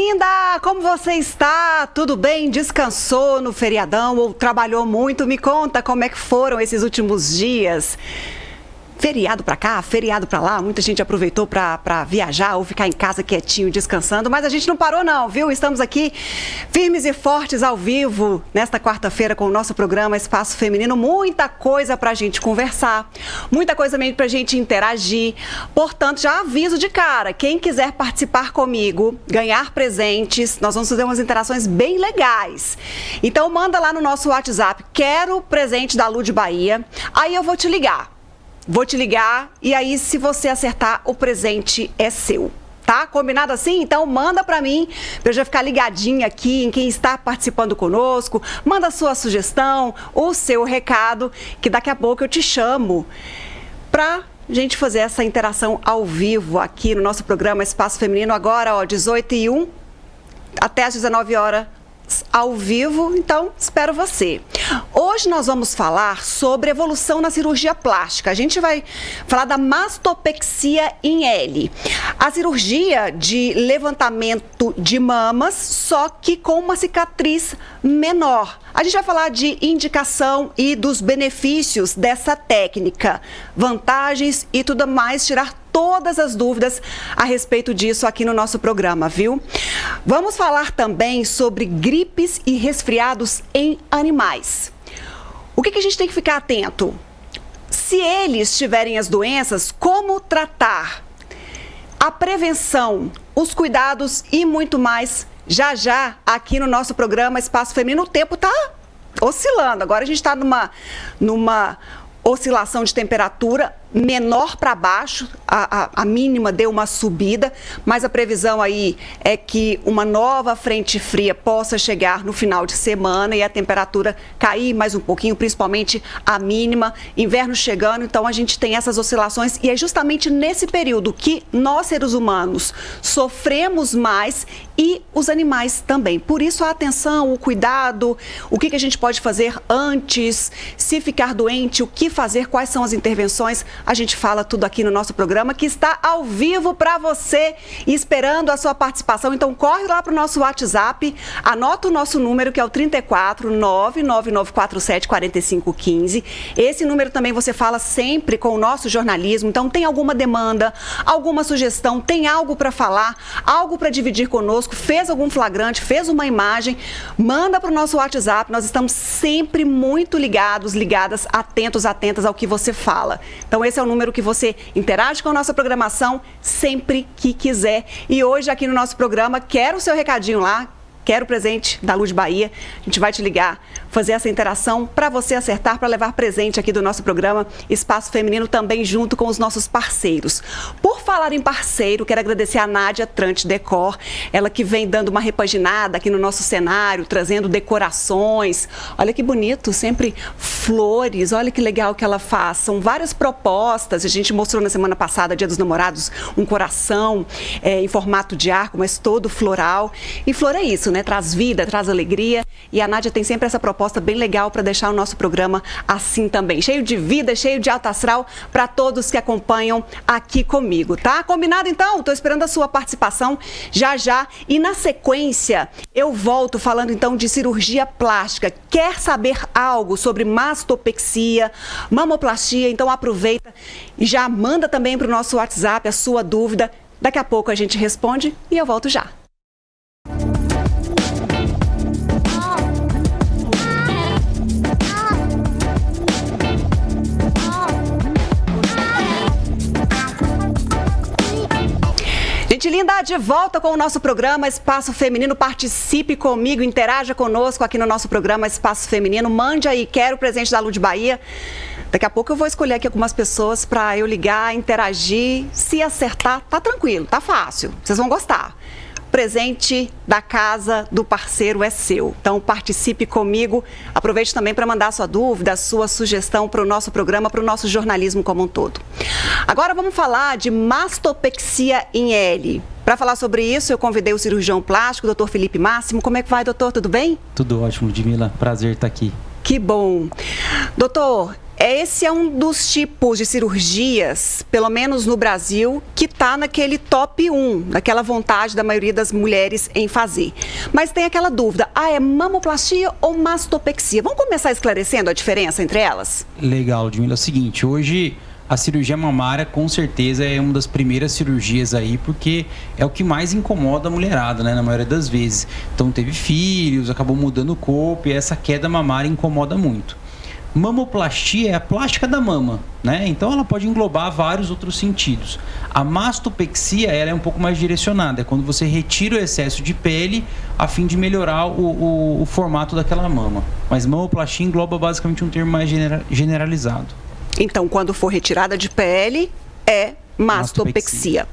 linda! Como você está? Tudo bem? Descansou no feriadão ou trabalhou muito? Me conta como é que foram esses últimos dias. Feriado pra cá, feriado pra lá, muita gente aproveitou pra viajar ou ficar em casa quietinho, descansando, mas a gente não parou não, viu? Estamos aqui firmes e fortes ao vivo nesta quarta-feira com o nosso programa Espaço Feminino. Muita coisa pra gente conversar, muita coisa também pra gente interagir. Portanto, já aviso de cara, quem quiser participar comigo, ganhar presentes, nós vamos fazer umas interações bem legais. Então manda lá no nosso WhatsApp, quero presente da Lud Bahia, aí eu vou te ligar. Vou te ligar e aí, se você acertar, o presente é seu, tá? Combinado assim? Então, manda pra mim, pra eu já ficar ligadinha aqui em quem está participando conosco. Manda a sua sugestão, o seu recado, que daqui a pouco eu te chamo pra gente fazer essa interação ao vivo aqui no nosso programa Espaço Feminino. Agora, ó, 18h01 até às 19 horas. Ao vivo, então espero você. Hoje nós vamos falar sobre evolução na cirurgia plástica. A gente vai falar da mastopexia em L. A cirurgia de levantamento de mamas, só que com uma cicatriz menor. A gente vai falar de indicação e dos benefícios dessa técnica, vantagens e tudo mais, tirar todas as dúvidas a respeito disso aqui no nosso programa, viu? Vamos falar também sobre gripes e resfriados em animais. O que a gente tem que ficar atento? Se eles tiverem as doenças, como tratar? A prevenção, os cuidados e muito mais, já aqui no nosso programa Espaço Feminino. O tempo está oscilando, agora a gente está numa oscilação de temperatura menor para baixo, a mínima deu uma subida, mas a previsão aí é que uma nova frente fria possa chegar no final de semana e a temperatura cair mais um pouquinho, principalmente a mínima, inverno chegando, então a gente tem essas oscilações e é justamente nesse período que nós, seres humanos, sofremos mais e os animais também. Por isso a atenção, o cuidado, o que a gente pode fazer antes, se ficar doente, o que fazer, quais são as intervenções. A gente fala tudo aqui no nosso programa, que está ao vivo para você, esperando a sua participação. Então, corre lá para o nosso WhatsApp, anota o nosso número, que é o 34 99947 4515. Esse número também você fala sempre com o nosso jornalismo. Então, tem alguma demanda, alguma sugestão, tem algo para falar, algo para dividir conosco, fez algum flagrante, fez uma imagem, manda para o nosso WhatsApp. Nós estamos sempre muito ligadas, atentas ao que você fala. Então, esse é o número que você interage com a nossa programação sempre que quiser. E hoje aqui no nosso programa, quero o seu recadinho lá, quero o presente da Lud Bahia. A gente vai te ligar, fazer essa interação para você acertar, para levar presente aqui do nosso programa Espaço Feminino, também junto com os nossos parceiros. Por falar em parceiro, quero agradecer a Nádia Trant Decor, ela que vem dando uma repaginada aqui no nosso cenário, trazendo decorações. Olha que bonito, sempre flores, olha que legal que ela faz. São várias propostas, a gente mostrou na semana passada, Dia dos Namorados, um coração em formato de arco, mas todo floral. E flor é isso, né? Traz vida, traz alegria. E a Nádia tem sempre essa proposta bem legal para deixar o nosso programa assim também. Cheio de vida, cheio de alto astral para todos que acompanham aqui comigo, tá? Combinado então? Tô esperando a sua participação já. E na sequência, eu volto falando então de cirurgia plástica. Quer saber algo sobre mastopexia, mamoplastia? Então aproveita e já manda também para o nosso WhatsApp a sua dúvida. Daqui a pouco a gente responde e eu volto já. Gente linda, de volta com o nosso programa Espaço Feminino. Participe comigo, interaja conosco aqui no nosso programa Espaço Feminino. Mande aí, quero o presente da Lud Bahia. Daqui a pouco eu vou escolher aqui algumas pessoas para eu ligar, interagir. Se acertar, tá tranquilo, tá fácil. Vocês vão gostar. Presente da casa do parceiro é seu. Então participe comigo. Aproveite também para mandar sua dúvida, sua sugestão para o nosso programa, para o nosso jornalismo como um todo. Agora vamos falar de mastopexia em L. Para falar sobre isso, eu convidei o cirurgião plástico, o Dr. Felipe Máximo. Como é que vai, doutor? Tudo bem? Tudo ótimo, Ludmila. Prazer estar aqui. Que bom. Doutor, esse é um dos tipos de cirurgias, pelo menos no Brasil, que está naquele top 1, naquela vontade da maioria das mulheres em fazer. Mas tem aquela dúvida, é mamoplastia ou mastopexia? Vamos começar esclarecendo a diferença entre elas? Legal, Ludmila. É o seguinte, hoje a cirurgia mamária com certeza é uma das primeiras cirurgias aí, porque é o que mais incomoda a mulherada, né, na maioria das vezes. Então teve filhos, acabou mudando o corpo e essa queda mamária incomoda muito. Mamoplastia é a plástica da mama, né? Então ela pode englobar vários outros sentidos. A mastopexia, ela é um pouco mais direcionada, é quando você retira o excesso de pele a fim de melhorar o formato daquela mama. Mas mamoplastia engloba basicamente um termo mais generalizado. Então, quando for retirada de pele, é mastopexia.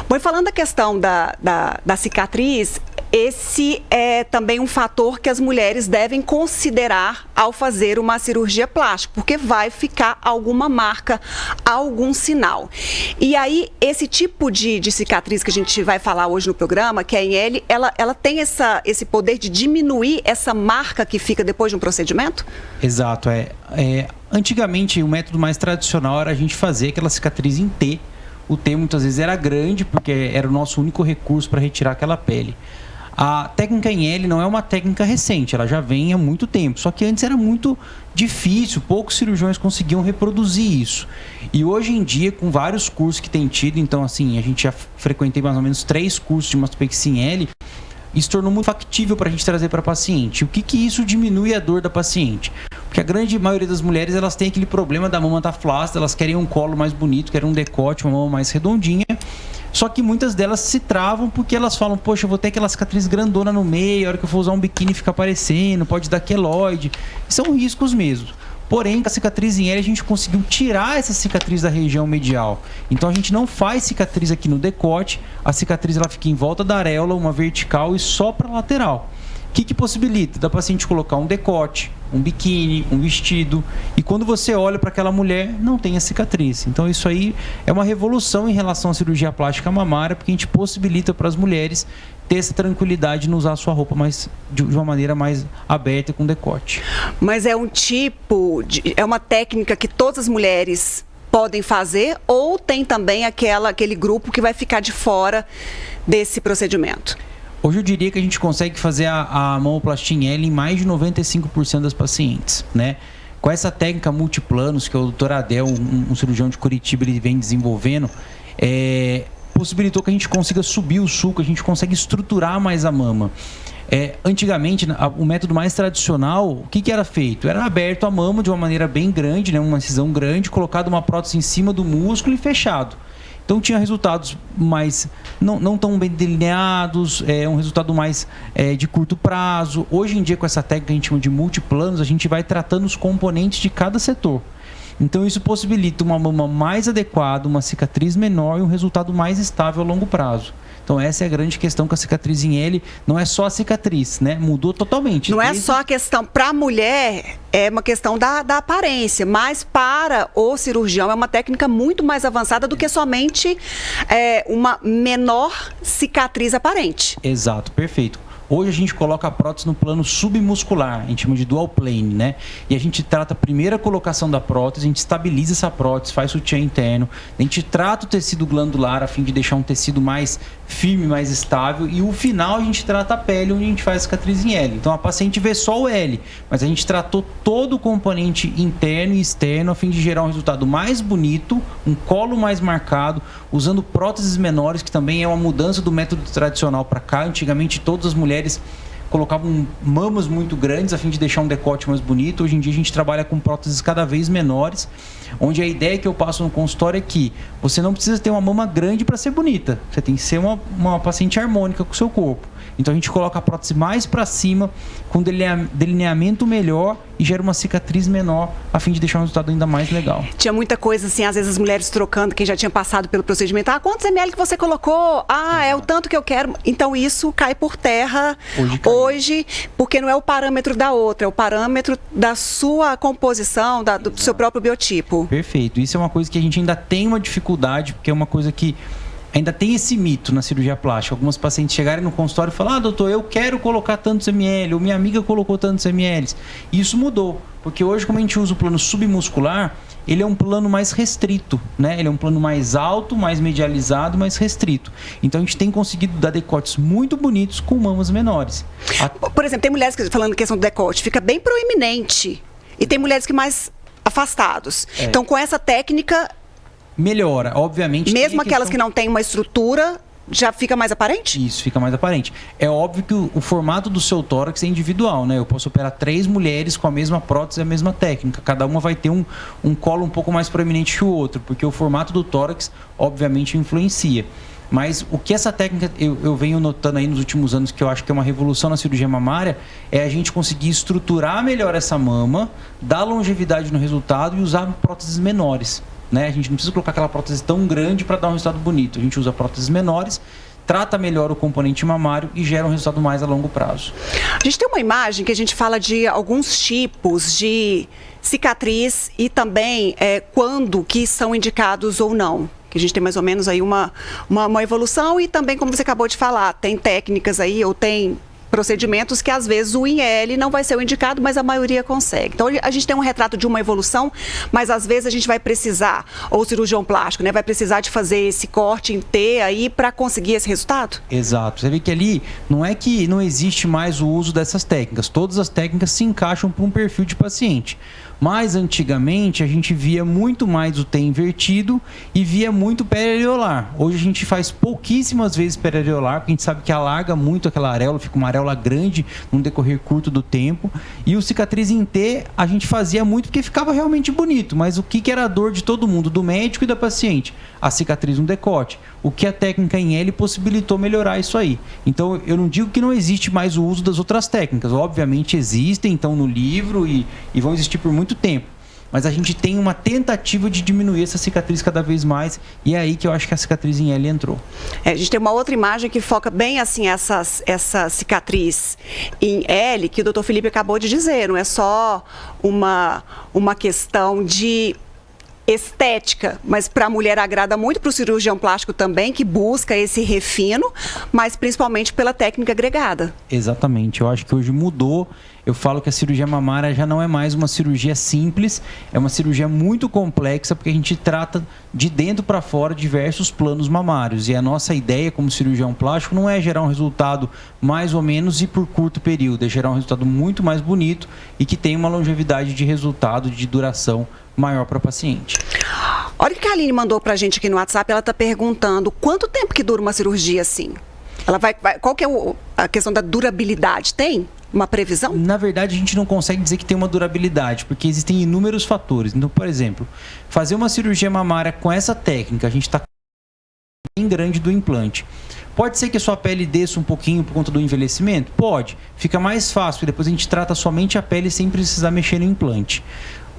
Bom, e falando da questão da cicatriz, esse é também um fator que as mulheres devem considerar ao fazer uma cirurgia plástica, porque vai ficar alguma marca, algum sinal. E aí, esse tipo de cicatriz que a gente vai falar hoje no programa, que é em L, ela tem esse poder de diminuir essa marca que fica depois de um procedimento? Exato. Antigamente, o método mais tradicional era a gente fazer aquela cicatriz em T. O T muitas vezes era grande, porque era o nosso único recurso para retirar aquela pele. A técnica em L não é uma técnica recente, ela já vem há muito tempo. Só que antes era muito difícil, poucos cirurgiões conseguiam reproduzir isso. E hoje em dia, com vários cursos que tem tido, então assim, a gente já frequentei mais ou menos 3 cursos de mastopexia em L, isso tornou muito factível para a gente trazer para a paciente. O que isso diminui a dor da paciente? Porque a grande maioria das mulheres, elas têm aquele problema da mama estar flácida, elas querem um colo mais bonito, querem um decote, uma mama mais redondinha. Só que muitas delas se travam porque elas falam, poxa, eu vou ter aquela cicatriz grandona no meio, a hora que eu for usar um biquíni fica aparecendo, pode dar queloide. São riscos mesmo. Porém, com a cicatriz em L, a gente conseguiu tirar essa cicatriz da região medial. Então, a gente não faz cicatriz aqui no decote, a cicatriz ela fica em volta da areola, uma vertical e só para lateral. O que possibilita? Da paciente colocar um decote, um biquíni, um vestido, e quando você olha para aquela mulher, não tem a cicatriz. Então isso aí é uma revolução em relação à cirurgia plástica mamária, porque a gente possibilita para as mulheres ter essa tranquilidade de usar a sua roupa de uma maneira mais aberta com decote. Mas é é uma técnica que todas as mulheres podem fazer, ou tem também aquele grupo que vai ficar de fora desse procedimento? Hoje eu diria que a gente consegue fazer a mamoplastia em L em mais de 95% das pacientes, né? Com essa técnica multiplanos que o Dr. Adel, um cirurgião de Curitiba, ele vem desenvolvendo, possibilitou que a gente consiga subir o sulco, a gente consegue estruturar mais a mama. Antigamente, o método mais tradicional, o que era feito? Era aberto a mama de uma maneira bem grande, né? Uma incisão grande, colocado uma prótese em cima do músculo e fechado. Então tinha resultados mais não tão bem delineados, um resultado mais de curto prazo. Hoje em dia, com essa técnica que a gente chama de multiplanos, a gente vai tratando os componentes de cada setor. Então isso possibilita uma mama mais adequada, uma cicatriz menor e um resultado mais estável a longo prazo. Então essa é a grande questão com a cicatriz em L, não é só a cicatriz, né? Mudou totalmente. Não é só a questão, para a mulher, é uma questão da aparência, mas para o cirurgião é uma técnica muito mais avançada do que somente uma menor cicatriz aparente. Exato, perfeito. Hoje a gente coloca a prótese no plano submuscular, a gente chama de dual plane, né? E a gente trata a primeira colocação da prótese, a gente estabiliza essa prótese, faz sutiã interno, a gente trata o tecido glandular a fim de deixar um tecido mais firme, mais estável, e o final a gente trata a pele, onde a gente faz a cicatriz em L. Então a paciente vê só o L, mas a gente tratou todo o componente interno e externo a fim de gerar um resultado mais bonito, um colo mais marcado, usando próteses menores, que também é uma mudança do método tradicional para cá. Antigamente todas as mulheres colocavam mamas muito grandes a fim de deixar um decote mais bonito. Hoje em dia a gente trabalha com próteses cada vez menores, onde a ideia que eu passo no consultório é que você não precisa ter uma mama grande para ser bonita, você tem que ser uma paciente harmônica com o seu corpo. Então a gente coloca a prótese mais para cima, com delineamento melhor, e gera uma cicatriz menor, a fim de deixar um resultado ainda mais legal. Tinha muita coisa assim, às vezes as mulheres trocando, quem já tinha passado pelo procedimento, quantos ml que você colocou? É o tanto que eu quero. Então isso cai por terra hoje, porque não é o parâmetro da outra, é o parâmetro da sua composição, do seu próprio biotipo. Perfeito. Isso é uma coisa que a gente ainda tem uma dificuldade, porque é uma coisa que ainda tem esse mito na cirurgia plástica. Algumas pacientes chegarem no consultório e falam: doutor, eu quero colocar tantos ml, ou minha amiga colocou tantos ml. E isso mudou, porque hoje, como a gente usa o plano submuscular, ele é um plano mais restrito, né? Ele é um plano mais alto, mais medializado, mais restrito. Então a gente tem conseguido dar decotes muito bonitos com mamas menores. Por exemplo, tem mulheres que, falando questão do decote, fica bem proeminente. E tem mulheres que mais afastados. Então, com essa técnica, melhora, obviamente. Mesmo aquelas que não têm uma estrutura, já fica mais aparente? Isso, fica mais aparente. É óbvio que o formato do seu tórax é individual, né? Eu posso operar 3 mulheres com a mesma prótese e a mesma técnica. Cada uma vai ter um colo um pouco mais proeminente que o outro, porque o formato do tórax, obviamente, influencia. Mas o que essa técnica eu venho notando aí nos últimos anos, que eu acho que é uma revolução na cirurgia mamária, é a gente conseguir estruturar melhor essa mama, dar longevidade no resultado e usar próteses menores. Né? A gente não precisa colocar aquela prótese tão grande para dar um resultado bonito. A gente usa próteses menores, trata melhor o componente mamário e gera um resultado mais a longo prazo. A gente tem uma imagem que a gente fala de alguns tipos de cicatriz e também quando que são indicados ou não. Que a gente tem mais ou menos aí uma evolução e também, como você acabou de falar, tem técnicas aí ou tem procedimentos que às vezes o INL não vai ser o indicado, mas a maioria consegue. Então a gente tem um retrato de uma evolução, mas às vezes a gente vai precisar, ou o cirurgião plástico, né, vai precisar de fazer esse corte em T aí para conseguir esse resultado? Exato. Você vê que ali não é que não existe mais o uso dessas técnicas. Todas as técnicas se encaixam para um perfil de paciente. Mas antigamente a gente via muito mais o T invertido e via muito periareolar. Hoje a gente faz pouquíssimas vezes periareolar, porque a gente sabe que alarga muito aquela areola, fica uma areola grande num decorrer curto do tempo. E o cicatriz em T a gente fazia muito porque ficava realmente bonito. Mas o que era a dor de todo mundo, do médico e da paciente? A cicatriz no decote. O que a técnica em L possibilitou melhorar isso aí. Então eu não digo que não existe mais o uso das outras técnicas. Obviamente existem, então no livro e vão existir por muito tempo, mas a gente tem uma tentativa de diminuir essa cicatriz cada vez mais, e é aí que eu acho que a cicatriz em L entrou. A gente tem uma outra imagem que foca bem assim essa cicatriz em L, que o Dr. Felipe acabou de dizer, não é só uma questão de estética, mas para a mulher agrada muito, para o cirurgião plástico também, que busca esse refino, mas principalmente pela técnica agregada. Exatamente, eu acho que hoje mudou. Eu falo que a cirurgia mamária já não é mais uma cirurgia simples, é uma cirurgia muito complexa, porque a gente trata de dentro para fora diversos planos mamários. E a nossa ideia como cirurgião plástico não é gerar um resultado mais ou menos e por curto período, é gerar um resultado muito mais bonito e que tenha uma longevidade de resultado, de duração maior para o paciente. Olha o que a Aline mandou para a gente aqui no WhatsApp, ela está perguntando quanto tempo que dura uma cirurgia assim? Qual que é a questão da durabilidade? Tem uma previsão? Na verdade, a gente não consegue dizer que tem uma durabilidade, porque existem inúmeros fatores. Então, por exemplo, fazer uma cirurgia mamária com essa técnica, a gente está bem grande do implante. Pode ser que a sua pele desça um pouquinho por conta do envelhecimento? Pode. Fica mais fácil, depois a gente trata somente a pele sem precisar mexer no implante.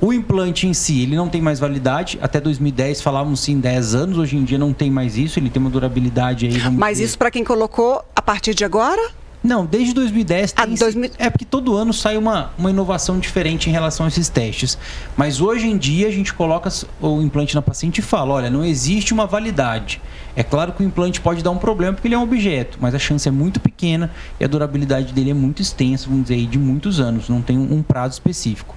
O implante em si, ele não tem mais validade. Até 2010 falávamos sim 10 anos, hoje em dia não tem mais isso, ele tem uma durabilidade aí. Mas isso para quem colocou a partir de agora? Não, desde 2010 tem é porque todo ano sai uma inovação diferente em relação a esses testes. Mas hoje em dia a gente coloca o implante na paciente e fala, olha, não existe uma validade. É claro que o implante pode dar um problema porque ele é um objeto, mas a chance é muito pequena e a durabilidade dele é muito extensa, vamos dizer aí, de muitos anos, não tem um prazo específico.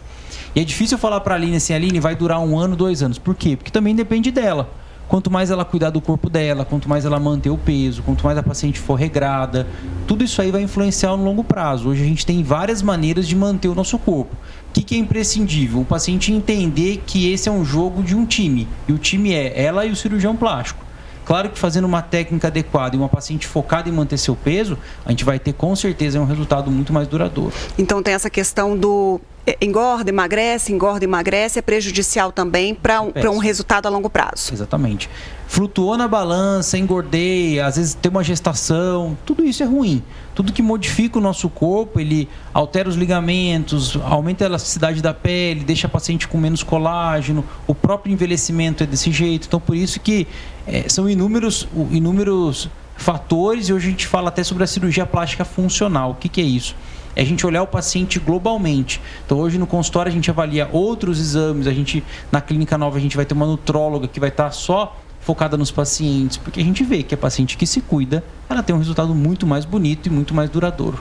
E é difícil falar para a Aline assim, Aline, vai durar 1 ano, 2 anos. Por quê? Porque também depende dela. Quanto mais ela cuidar do corpo dela, quanto mais ela manter o peso, quanto mais a paciente for regrada, tudo isso aí vai influenciar no longo prazo. Hoje a gente tem várias maneiras de manter o nosso corpo. O que é imprescindível? O paciente entender que esse é um jogo de um time. E o time é ela e o cirurgião plástico. Claro que fazendo uma técnica adequada e uma paciente focada em manter seu peso, a gente vai ter com certeza um resultado muito mais duradouro. Então tem essa questão do engorda, emagrece, é prejudicial também para um resultado a longo prazo. Exatamente. Flutuou na balança, engordei, às vezes tem uma gestação, tudo isso é ruim. Tudo que modifica o nosso corpo, ele altera os ligamentos, aumenta a elasticidade da pele, deixa a paciente com menos colágeno, o próprio envelhecimento é desse jeito. Então, por isso que são inúmeros fatores, e hoje a gente fala até sobre a cirurgia plástica funcional. O que é isso? É a gente olhar o paciente globalmente. Então, hoje no consultório a gente avalia outros exames, na clínica nova a gente vai ter uma nutróloga que vai estar só focada nos pacientes, porque a gente vê que a paciente que se cuida, ela tem um resultado muito mais bonito e muito mais duradouro.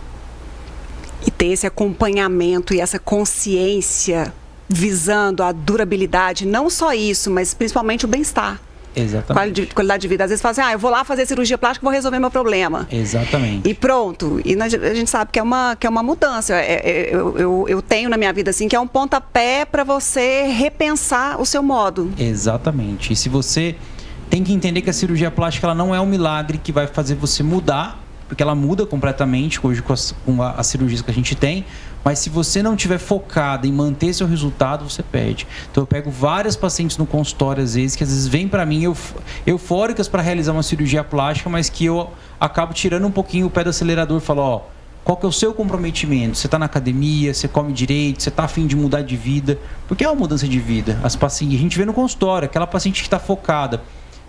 E ter esse acompanhamento e essa consciência visando a durabilidade, não só isso, mas principalmente o bem-estar. Exatamente. Qualidade de vida. Às vezes fala assim, eu vou lá fazer cirurgia plástica e vou resolver meu problema. Exatamente. E pronto. E a gente sabe que é uma mudança. Eu tenho na minha vida assim, que é um pontapé para você repensar o seu modo. Exatamente. E se você tem que entender que a cirurgia plástica ela não é um milagre que vai fazer você mudar, porque ela muda completamente hoje com as cirurgias que a gente tem, mas se você não estiver focado em manter seu resultado, você perde. Então eu pego várias pacientes no consultório, às vezes vêm para mim eufóricas para realizar uma cirurgia plástica, mas que eu acabo tirando um pouquinho o pé do acelerador e falo, qual que é o seu comprometimento? Você está na academia, você come direito, você está a fim de mudar de vida? Porque é uma mudança de vida. As pacientes, a gente vê no consultório, aquela paciente que está focada,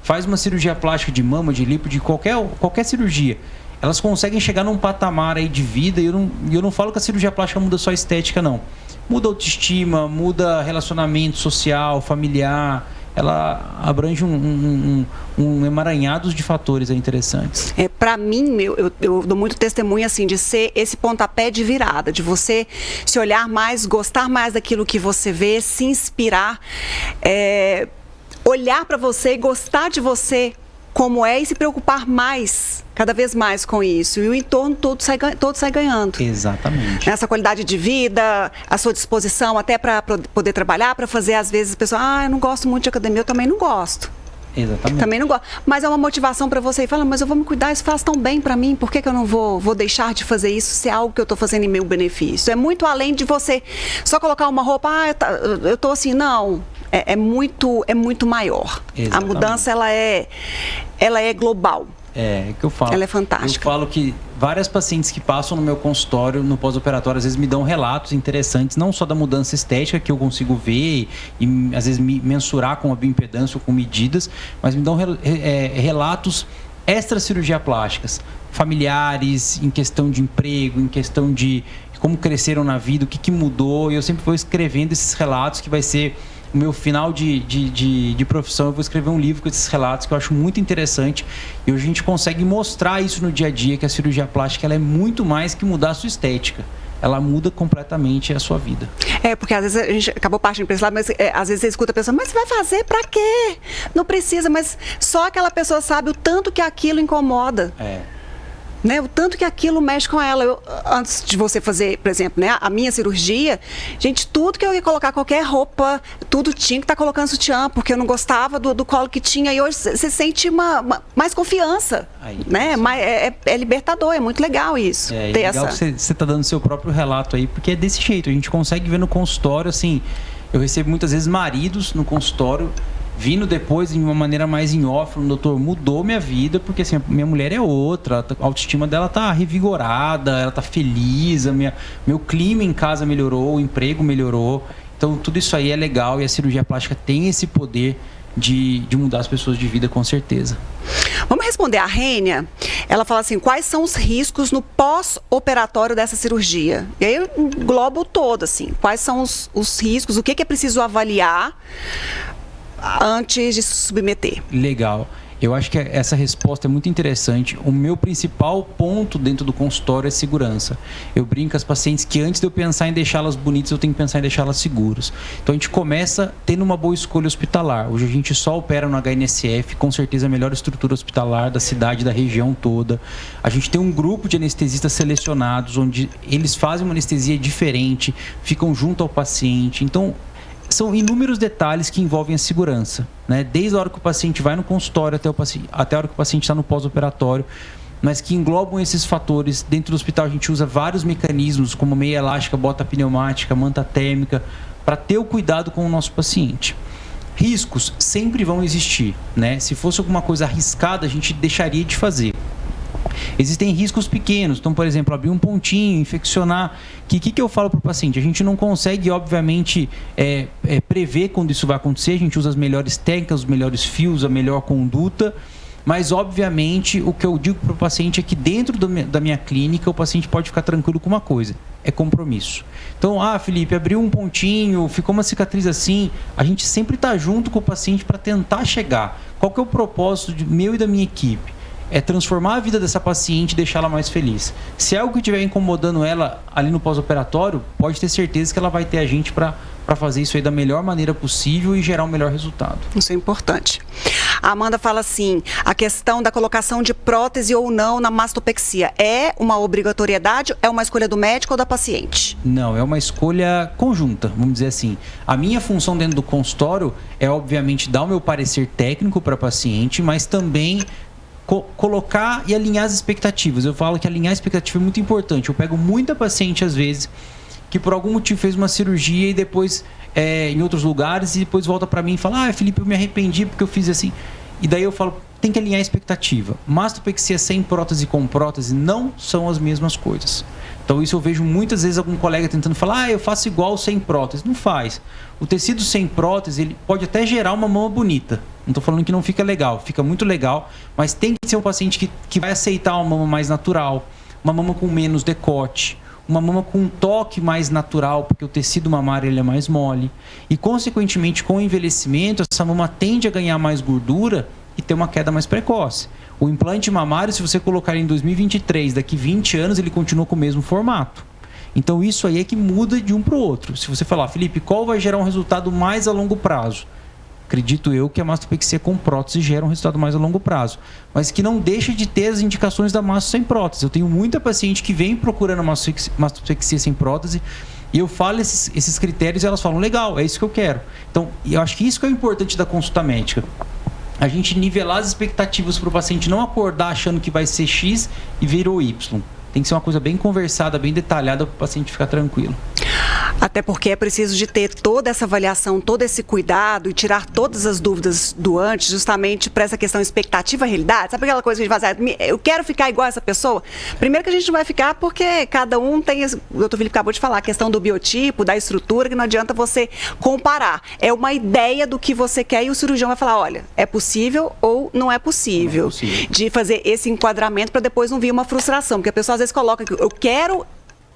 faz uma cirurgia plástica de mama, de lipo, de qualquer cirurgia, elas conseguem chegar num patamar aí de vida, e eu não falo que a cirurgia plástica muda só a estética, não. Muda a autoestima, muda relacionamento social, familiar, ela abrange um emaranhado de fatores interessantes. Para mim, eu dou muito testemunho assim, de ser esse pontapé de virada, de você se olhar mais, gostar mais daquilo que você vê, se inspirar, olhar para você e gostar de você como é e se preocupar mais, cada vez mais com isso. E o entorno todo sai ganhando. Exatamente. Essa qualidade de vida, a sua disposição até para poder trabalhar, para fazer, às vezes, a pessoa, eu não gosto muito de academia, eu também não gosto. Exatamente. Também não gosto. Mas é uma motivação para você e fala, mas eu vou me cuidar, isso faz tão bem para mim, por que eu não vou deixar de fazer isso se é algo que eu estou fazendo em meu benefício? É muito além de você só colocar uma roupa, eu estou assim, não. É muito maior. Exatamente. A mudança, ela é global. É que eu falo. Ela é fantástica. Eu falo que várias pacientes que passam no meu consultório, no pós-operatório, às vezes me dão relatos interessantes, não só da mudança estética que eu consigo ver e às vezes me mensurar com a bioimpedância ou com medidas, mas me dão relatos extra-cirurgia plásticas, familiares, em questão de emprego, em questão de como cresceram na vida, o que mudou, e eu sempre vou escrevendo esses relatos, que vai ser o meu final de profissão. Eu vou escrever um livro com esses relatos que eu acho muito interessante, e hoje a gente consegue mostrar isso no dia a dia, que a cirurgia plástica ela é muito mais que mudar a sua estética. Ela muda completamente a sua vida. Porque às vezes a gente acabou partindo para esse lado, mas às vezes você escuta a pessoa, mas você vai fazer para quê? Não precisa, mas só aquela pessoa sabe o tanto que aquilo incomoda. Né, o tanto que aquilo mexe com ela. Antes de você fazer, por exemplo, né, a minha cirurgia, gente, tudo que eu ia colocar, qualquer roupa, tudo tinha que estar colocando sutiã, porque eu não gostava do colo que tinha, e hoje você sente mais confiança. Né? É libertador, é muito legal isso. É legal que você está dando seu próprio relato aí, porque é desse jeito, a gente consegue ver no consultório, assim, eu recebo muitas vezes maridos no consultório, vindo depois de uma maneira mais em off, doutor, mudou minha vida, porque assim, minha mulher é outra, a autoestima dela tá revigorada, ela tá feliz, meu clima em casa melhorou, o emprego melhorou. Então tudo isso aí é legal, e a cirurgia plástica tem esse poder de mudar as pessoas de vida, com certeza. Vamos responder a Rênia. Ela fala assim, quais são os riscos no pós-operatório dessa cirurgia? E aí eu englobo todo, assim, quais são os riscos, o que é preciso avaliar antes de se submeter. Legal. Eu acho que essa resposta é muito interessante. O meu principal ponto dentro do consultório é segurança. Eu brinco com as pacientes que antes de eu pensar em deixá-las bonitas, eu tenho que pensar em deixá-las seguras. Então a gente começa tendo uma boa escolha hospitalar. Hoje a gente só opera no HNSF, com certeza a melhor estrutura hospitalar da cidade, da região toda. A gente tem um grupo de anestesistas selecionados, onde eles fazem uma anestesia diferente, ficam junto ao paciente. Então, são inúmeros detalhes que envolvem a segurança, né? Desde a hora que o paciente vai no consultório até a hora que o paciente está no pós-operatório, mas que englobam esses fatores. Dentro do hospital a gente usa vários mecanismos, como meia elástica, bota pneumática, manta térmica, para ter o cuidado com o nosso paciente. Riscos sempre vão existir, né? Se fosse alguma coisa arriscada, a gente deixaria de fazer. Existem riscos pequenos, então, por exemplo, abrir um pontinho, infeccionar. O que eu falo para o paciente? A gente não consegue, obviamente, prever quando isso vai acontecer. A gente usa as melhores técnicas, os melhores fios, a melhor conduta. Mas, obviamente, o que eu digo para o paciente é que dentro da minha clínica, o paciente pode ficar tranquilo com uma coisa: é compromisso. Então, Felipe, abriu um pontinho, ficou uma cicatriz assim. A gente sempre está junto com o paciente para tentar chegar. Qual que é o propósito meu e da minha equipe? É transformar a vida dessa paciente e deixá-la mais feliz. Se é algo que estiver incomodando ela ali no pós-operatório, pode ter certeza que ela vai ter a gente para fazer isso aí da melhor maneira possível e gerar o melhor resultado. Isso é importante. A Amanda fala assim, a questão da colocação de prótese ou não na mastopexia é uma obrigatoriedade, é uma escolha do médico ou da paciente? Não, é uma escolha conjunta, vamos dizer assim. A minha função dentro do consultório é, obviamente, dar o meu parecer técnico para a paciente, mas também colocar e alinhar as expectativas. Eu falo que alinhar a expectativa é muito importante. Eu pego muita paciente, às vezes, que por algum motivo fez uma cirurgia e depois, em outros lugares, e depois volta para mim e fala, Felipe, eu me arrependi porque eu fiz assim. E daí eu falo, tem que alinhar a expectativa. Mastopexia sem prótese e com prótese não são as mesmas coisas. Então isso eu vejo muitas vezes algum colega tentando falar, eu faço igual sem prótese. Não faz. O tecido sem prótese, ele pode até gerar uma mama bonita. Não estou falando que não fica legal, fica muito legal, mas tem que ser um paciente que vai aceitar uma mama mais natural, uma mama com menos decote, uma mama com um toque mais natural, porque o tecido mamário ele é mais mole. E, consequentemente, com o envelhecimento, essa mama tende a ganhar mais gordura e ter uma queda mais precoce. O implante mamário, se você colocar em 2023, daqui 20 anos, ele continua com o mesmo formato. Então, isso aí é que muda de um para o outro. Se você falar, Felipe, qual vai gerar um resultado mais a longo prazo? Acredito eu que a mastopexia com prótese gera um resultado mais a longo prazo, mas que não deixa de ter as indicações da masto sem prótese. Eu tenho muita paciente que vem procurando mastopexia sem prótese e eu falo esses critérios e elas falam, legal, é isso que eu quero. Então, eu acho que isso que é o importante da consulta médica. A gente nivelar as expectativas para o paciente não acordar achando que vai ser X e virou Y. Tem que ser uma coisa bem conversada, bem detalhada para o paciente ficar tranquilo. Até porque é preciso de ter toda essa avaliação, todo esse cuidado e tirar todas as dúvidas do antes, justamente para essa questão expectativa-realidade. Sabe aquela coisa que a gente faz, eu quero ficar igual a essa pessoa? Primeiro que a gente não vai ficar porque cada um tem, o doutor Felipe acabou de falar, a questão do biotipo, da estrutura, que não adianta você comparar. É uma ideia do que você quer e o cirurgião vai falar, olha, é possível ou não é possível. De fazer esse enquadramento para depois não vir uma frustração, porque a pessoa às vezes coloca que eu quero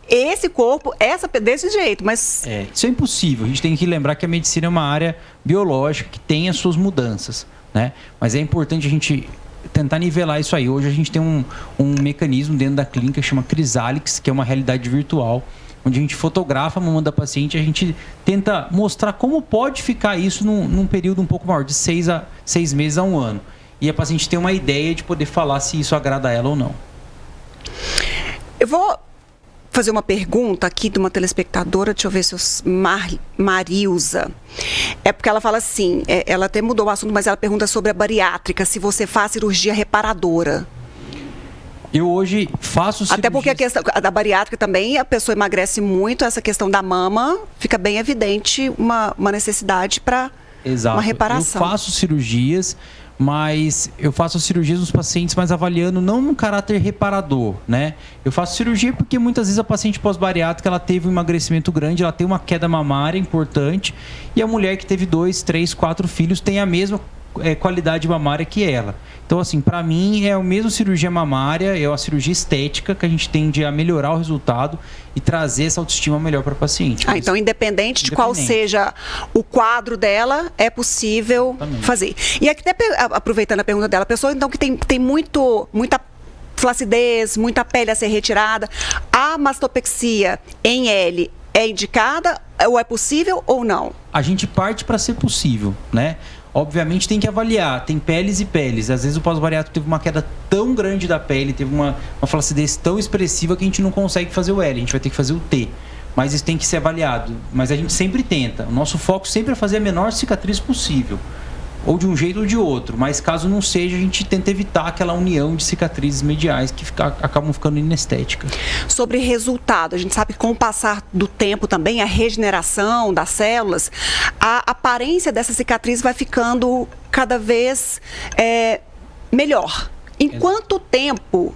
esse corpo, desse jeito, mas... Isso é impossível. A gente tem que lembrar que a medicina é uma área biológica que tem as suas mudanças, né? Mas é importante a gente tentar nivelar isso aí. Hoje a gente tem um mecanismo dentro da clínica que chama Crisálix, que é uma realidade virtual, onde a gente fotografa a mama da paciente e a gente tenta mostrar como pode ficar isso num período um pouco maior, de 6 meses a 1 ano. E a paciente tem uma ideia de poder falar se isso agrada a ela ou não. Eu vou fazer uma pergunta aqui de uma telespectadora, deixa eu ver se eu... Marilza. É porque ela fala assim, ela até mudou o assunto, mas ela pergunta sobre a bariátrica, se você faz cirurgia reparadora. Eu hoje faço cirurgia... Até porque a questão da bariátrica também, a pessoa emagrece muito, essa questão da mama, fica bem evidente uma necessidade para uma reparação. Eu faço cirurgias, mas eu faço cirurgias nos pacientes, mas avaliando não no caráter reparador, né? Eu faço cirurgia porque muitas vezes a paciente pós-bariátrica, ela teve um emagrecimento grande, ela tem uma queda mamária importante, e a mulher que teve 2, 3, 4 filhos tem a mesma qualidade mamária que ela. Então, assim, para mim é a mesma cirurgia mamária, é uma cirurgia estética que a gente tende a melhorar o resultado e trazer essa autoestima melhor para a paciente. Então, independente de qual seja o quadro dela, é possível fazer. E aqui, até aproveitando a pergunta dela, a pessoa então que tem muita flacidez, muita pele a ser retirada, a mastopexia em L é indicada ou é possível ou não? A gente parte para ser possível, né? Obviamente tem que avaliar, tem peles e peles. Às vezes o pós-bariátrico teve uma queda tão grande da pele, teve uma flacidez tão expressiva que a gente não consegue fazer o L, a gente vai ter que fazer o T. Mas isso tem que ser avaliado. Mas a gente sempre tenta. O nosso foco sempre é fazer a menor cicatriz possível. Ou de um jeito ou de outro. Mas caso não seja, a gente tenta evitar aquela união de cicatrizes mediais que acabam ficando inestéticas. Sobre resultado, a gente sabe que com o passar do tempo também, a regeneração das células, a aparência dessa cicatriz vai ficando cada vez melhor. Em quanto tempo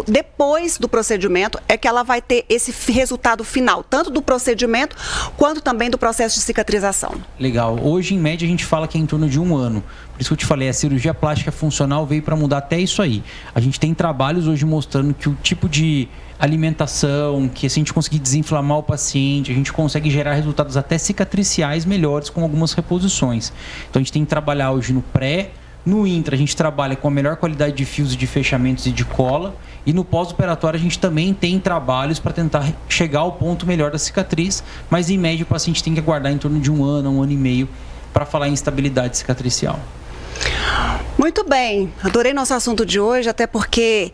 depois do procedimento é que ela vai ter esse resultado final, tanto do procedimento quanto também do processo de cicatrização? Legal. Hoje, em média, a gente fala que é em torno de 1 ano. Por isso que eu te falei, a cirurgia plástica funcional veio para mudar até isso aí. A gente tem trabalhos hoje mostrando que o tipo de alimentação, que se a gente conseguir desinflamar o paciente, a gente consegue gerar resultados até cicatriciais melhores com algumas reposições. Então, a gente tem que trabalhar hoje no pré, No intra, a gente trabalha com a melhor qualidade de fios e de fechamentos e de cola. E no pós-operatório, a gente também tem trabalhos para tentar chegar ao ponto melhor da cicatriz. Mas, em média, o paciente tem que aguardar em torno de 1 ano e meio para falar em estabilidade cicatricial. Muito bem, adorei nosso assunto de hoje, até porque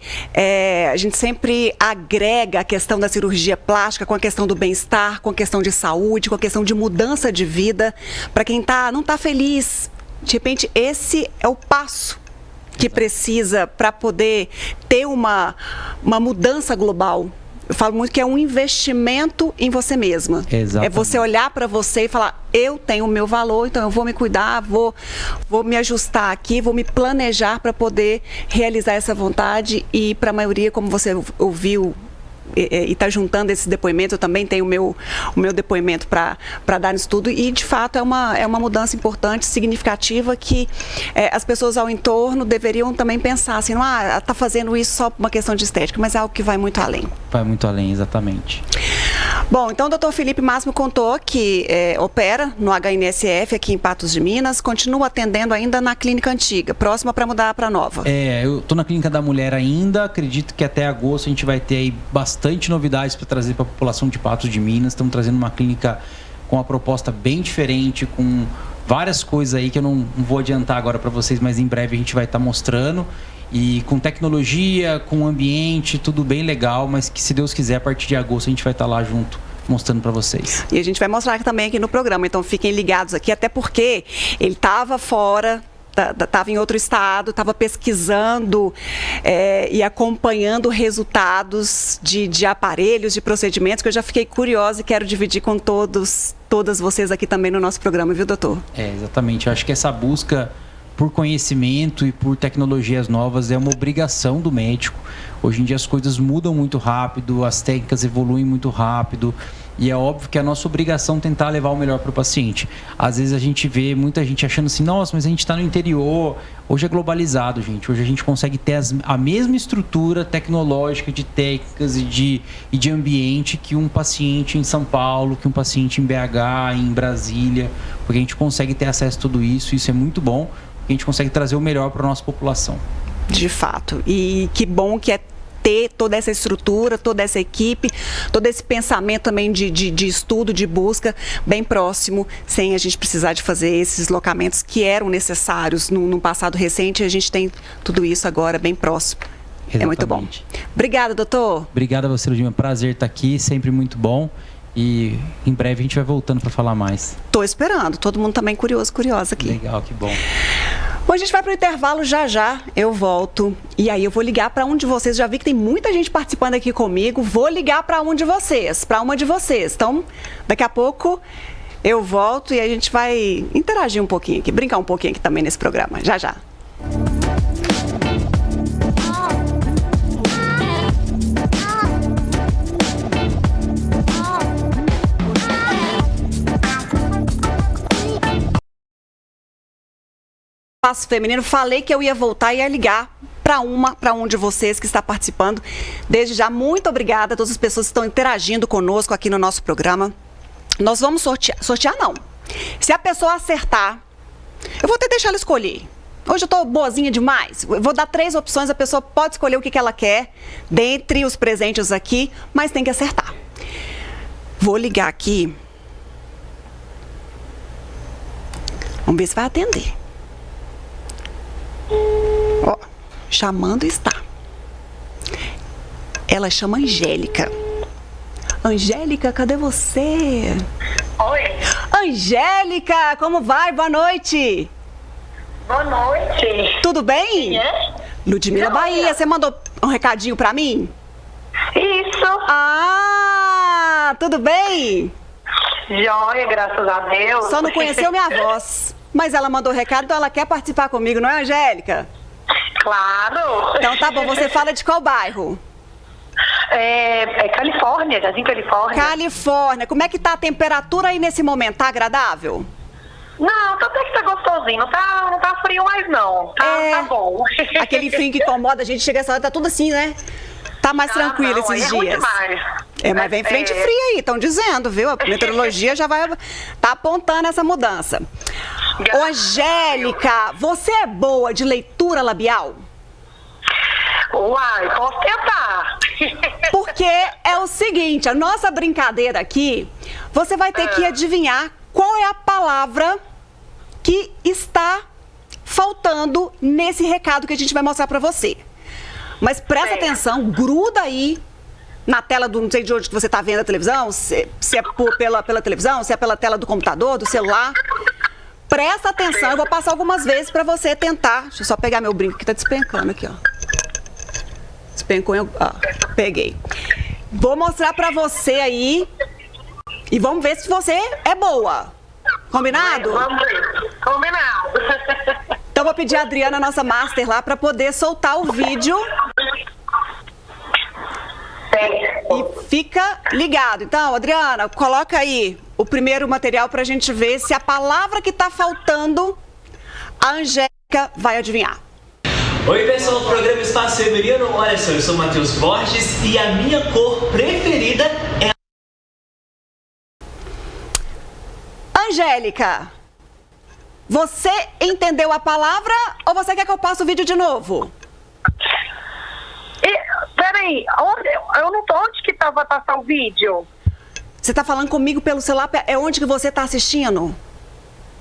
a gente sempre agrega a questão da cirurgia plástica com a questão do bem-estar, com a questão de saúde, com a questão de mudança de vida. Para quem não está feliz, de repente esse é o passo que precisa para poder ter uma mudança global. Eu falo muito que é um investimento em você mesma. Exatamente. É você olhar para você e falar, eu tenho o meu valor, então eu vou me cuidar, vou me ajustar aqui, vou me planejar para poder realizar essa vontade. E para a maioria, como você ouviu e está juntando esse depoimento, eu também tenho o meu depoimento para dar nisso tudo. E, de fato, é uma mudança importante, significativa, que as pessoas ao entorno deveriam também pensar assim, não está fazendo isso só por uma questão de estética, mas é algo que vai muito além. Vai muito além, exatamente. Bom, então o Dr. Felipe Máximo contou que opera no HNSF aqui em Patos de Minas, continua atendendo ainda na clínica antiga, próxima para mudar para a nova. Eu estou na clínica da mulher ainda, acredito que até agosto a gente vai ter aí bastante novidades para trazer para a população de Patos de Minas. Estamos trazendo uma clínica com uma proposta bem diferente, com várias coisas aí que eu não vou adiantar agora para vocês, mas em breve a gente vai estar mostrando. E com tecnologia, com ambiente, tudo bem legal, mas que, se Deus quiser, a partir de agosto a gente vai estar lá junto, mostrando para vocês. E a gente vai mostrar também aqui no programa, então fiquem ligados aqui, até porque ele estava fora, estava em outro estado, estava pesquisando e acompanhando resultados de aparelhos, de procedimentos, que eu já fiquei curiosa e quero dividir com todas vocês aqui também no nosso programa, viu, doutor? Exatamente. Eu acho que essa busca por conhecimento e por tecnologias novas é uma obrigação do médico. Hoje em dia as coisas mudam muito rápido, as técnicas evoluem muito rápido e é óbvio que é a nossa obrigação tentar levar o melhor para o paciente. Às vezes a gente vê muita gente achando assim, nossa, mas a gente está no interior. Hoje é globalizado, gente. Hoje a gente consegue ter a mesma estrutura tecnológica de técnicas e de ambiente que um paciente em São Paulo, que um paciente em BH, em Brasília, porque a gente consegue ter acesso a tudo isso. Isso é muito bom. A gente consegue trazer o melhor para a nossa população. De fato. E que bom que é ter toda essa estrutura, toda essa equipe, todo esse pensamento também de estudo, de busca, bem próximo, sem a gente precisar de fazer esses deslocamentos que eram necessários no passado recente. A gente tem tudo isso agora bem próximo. Exatamente. É muito bom. Obrigada, doutor. Obrigada a você, Ludmila. Prazer estar aqui, sempre muito bom. E em breve a gente vai voltando para falar mais. Estou esperando, todo mundo também curiosa aqui. Legal, que bom. Bom, a gente vai para o intervalo, já eu volto. E aí eu vou ligar para um de vocês. Já vi que tem muita gente participando aqui comigo. Vou ligar para um de vocês, para uma de vocês. Então, daqui a pouco eu volto e a gente vai interagir um pouquinho aqui, brincar um pouquinho aqui também nesse programa. Já. Espaço Feminino, falei que eu ia voltar e ia ligar para um de vocês que está participando. Desde já, muito obrigada a todas as pessoas que estão interagindo conosco aqui no nosso programa. Nós vamos sortear não. Se a pessoa acertar, eu vou até deixar ela escolher. Hoje eu estou boazinha demais. Eu vou dar 3 opções, a pessoa pode escolher o que ela quer dentre os presentes aqui, mas tem que acertar. Vou ligar aqui. Vamos ver se vai atender. Ó, chamando está. Ela chama Angélica. Angélica, cadê você? Oi. Angélica, como vai? Boa noite. Boa noite. Tudo bem? Quem é? Ludmila Bahia, você mandou um recadinho pra mim? Isso. Ah, tudo bem? Joia, graças a Deus. Só não conheceu minha voz. Mas ela mandou recado, então ela quer participar comigo, não é, Angélica? Claro. Então tá bom, você fala de qual bairro? É Califórnia, Jardim Califórnia. Califórnia. Como é que tá a temperatura aí nesse momento? Tá agradável? Não, até que tá gostosinho. Não tá frio mais não. Tá bom. Aquele frio que incomoda a gente, chega essa hora, tá tudo assim, né? Tá mais tranquilo não, esses é dias. Mas vem frente fria aí, estão dizendo, viu? A meteorologia já vai tá apontando essa mudança. Ô, Angélica, você é boa de leitura labial? Uai, posso tentar. Porque é o seguinte, a nossa brincadeira aqui, você vai ter que adivinhar qual é a palavra que está faltando nesse recado que a gente vai mostrar pra você. Mas presta atenção, gruda aí na tela do, não sei de onde que você tá vendo a televisão, se é pela televisão, se é pela tela do computador, do celular. Presta atenção, eu vou passar algumas vezes pra você tentar. Deixa eu só pegar meu brinco que tá despencando aqui, ó. Despencou, peguei. Vou mostrar pra você aí e vamos ver se você é boa. Combinado? Vamos ver. Combinado. Então vou pedir a Adriana, nossa master, lá pra poder soltar o vídeo. E fica ligado. Então, Adriana, coloca aí o primeiro material pra gente ver se a palavra que tá faltando, a Angélica vai adivinhar. Oi pessoal do programa Espaço Feminino, olha só, eu sou o Matheus Borges e a minha cor preferida é... Angélica, você entendeu a palavra ou você quer que eu passe o vídeo de novo? Peraí, eu não tô onde que vai passar o vídeo? Você tá falando comigo pelo celular, é onde que você tá assistindo?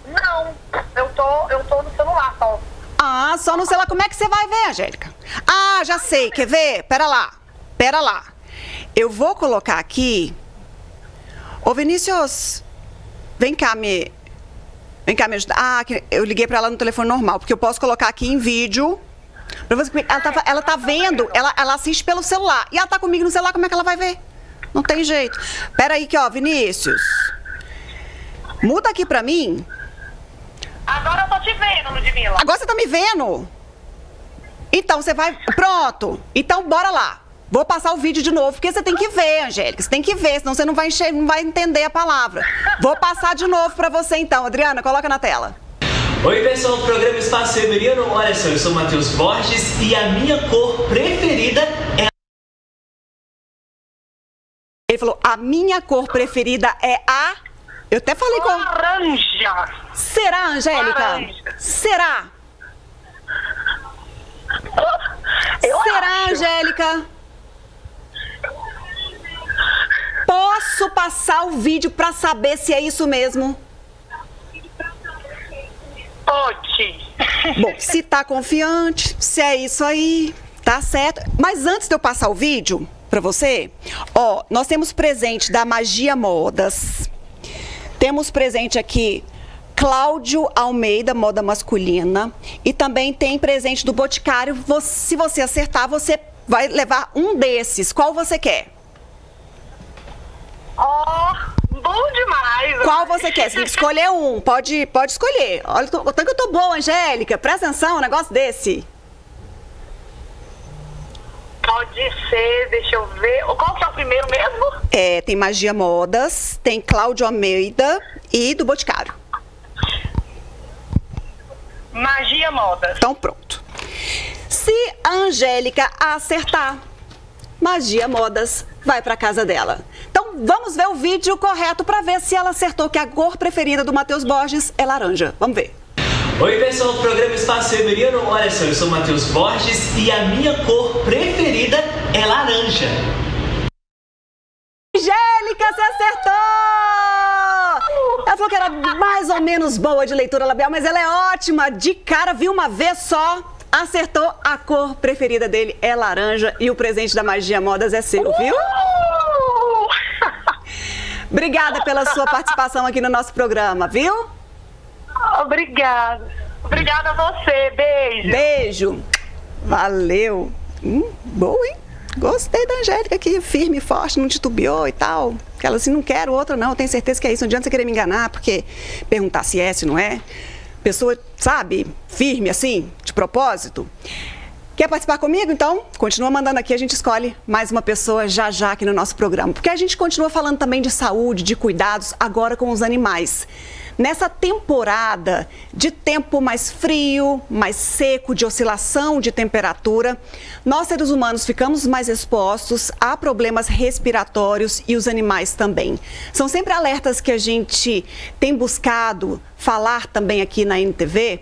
Não, eu tô no celular só. Ah, só no celular. Como é que você vai ver, Angélica? Ah, já sei. Quer ver? Pera lá. Eu vou colocar aqui... Ô, Vinícius, vem cá me ajudar. Ah, eu liguei pra ela no telefone normal, porque eu posso colocar aqui em vídeo. Pra você... ela tá vendo, ela assiste pelo celular. E ela tá comigo no celular, como é que ela vai ver? Não tem jeito. Pera aí que, ó, Vinícius. Muda aqui pra mim. Agora eu tô te vendo, Ludmila. Agora você tá me vendo? Então você vai... Pronto. Então bora lá. Vou passar o vídeo de novo, porque você tem que ver, Angélica. Você tem que ver, senão você não vai entender a palavra. Vou passar de novo pra você então. Adriana, coloca na tela. Oi pessoal do programa Espaço Feminino, olha só, eu sou o Matheus Borges e a minha cor preferida é... Ele falou, a minha cor preferida é a... Eu até falei com... Laranja. Será, Angélica? Laranja. Será? Será, acho. Angélica? Posso passar o vídeo pra saber se é isso mesmo? Pode. Bom, se tá confiante, se é isso aí, tá certo. Mas antes de eu passar o vídeo pra você, ó, nós temos presente da Magia Modas. Temos presente aqui Cláudio Almeida, moda masculina. E também tem presente do Boticário. Se você acertar, você vai levar um desses. Qual você quer? Bom demais. Qual você quer? Você tem que escolher um. Pode escolher. Olha, o tanto que eu tô boa, Angélica. Presta atenção, um negócio desse. Pode ser, deixa eu ver. Qual que é o primeiro mesmo? Tem Magia Modas, tem Cláudio Almeida e do Boticário. Magia Modas. Então pronto. Se a Angélica acertar, Magia Modas vai pra casa dela. Então vamos ver o vídeo correto pra ver se ela acertou que a cor preferida do Matheus Borges é laranja. Vamos ver. Oi pessoal do programa Espaço Feminino, olha só, eu sou o Matheus Borges e a minha cor preferida é laranja. Angélica, você acertou! Ela falou que era mais ou menos boa de leitura labial, mas ela é ótima. De cara, viu uma vez só, acertou. A cor preferida dele é laranja e o presente da Magia Modas é seu, viu? Obrigada pela sua participação aqui no nosso programa, viu? Obrigada. Obrigada a você. Beijo. Beijo. Valeu. Boa, hein? Gostei da Angélica aqui, firme, forte, não titubeou e tal. Ela assim, não quero outra não, tenho certeza que é isso. Não adianta você querer me enganar, porque perguntar se é, se não é. Pessoa, sabe, firme assim, de propósito. Quer participar comigo? Então, continua mandando aqui, a gente escolhe mais uma pessoa já aqui no nosso programa. Porque a gente continua falando também de saúde, de cuidados, agora com os animais. Nessa temporada de tempo mais frio, mais seco, de oscilação de temperatura, nós seres humanos ficamos mais expostos a problemas respiratórios e os animais também. São sempre alertas que a gente tem buscado falar também aqui na NTV,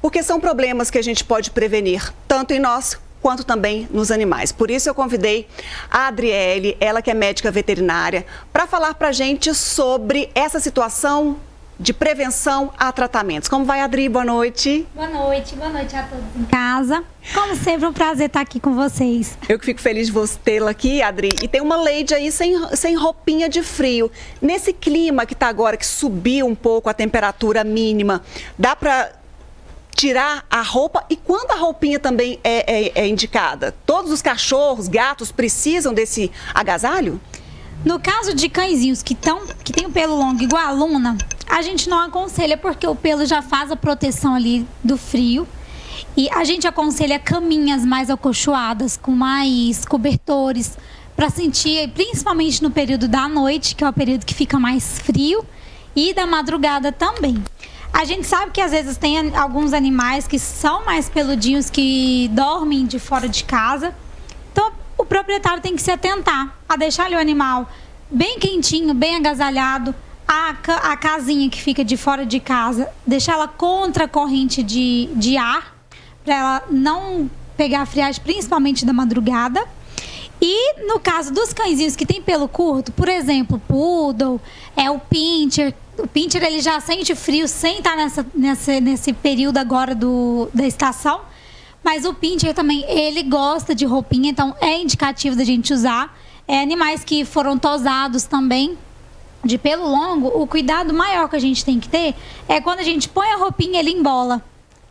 porque são problemas que a gente pode prevenir tanto em nós quanto também nos animais. Por isso eu convidei a Adriele, ela que é médica veterinária, para falar para a gente sobre essa situação de prevenção a tratamentos. Como vai, Adri? Boa noite. Boa noite a todos em casa. Como sempre, um prazer estar aqui com vocês. Eu que fico feliz de você tê-la aqui, Adri. E tem uma Lady aí sem roupinha de frio. Nesse clima que está agora, que subiu um pouco a temperatura mínima, dá para tirar a roupa? E quando a roupinha também é indicada? Todos os cachorros, gatos precisam desse agasalho? No caso de cãezinhos que tem o pelo longo igual a Luna, a gente não aconselha porque o pelo já faz a proteção ali do frio. E a gente aconselha caminhas mais acolchoadas, com mais cobertores, para sentir, principalmente no período da noite, que é o período que fica mais frio, e da madrugada também. A gente sabe que às vezes tem alguns animais que são mais peludinhos, que dormem de fora de casa. Então, o proprietário tem que se atentar a deixar ali o animal bem quentinho, bem agasalhado. A casinha que fica de fora de casa, deixar ela contra a corrente de ar, para ela não pegar a friagem, principalmente da madrugada. E no caso dos cãezinhos que tem pelo curto, por exemplo, Poodle, o Pinscher. O Pinscher, ele já sente frio sem estar nesse período agora da estação. Mas o Pinscher também, ele gosta de roupinha, então é indicativo da gente usar. Animais que foram tosados também, de pelo longo, o cuidado maior que a gente tem que ter é quando a gente põe a roupinha, ele embola.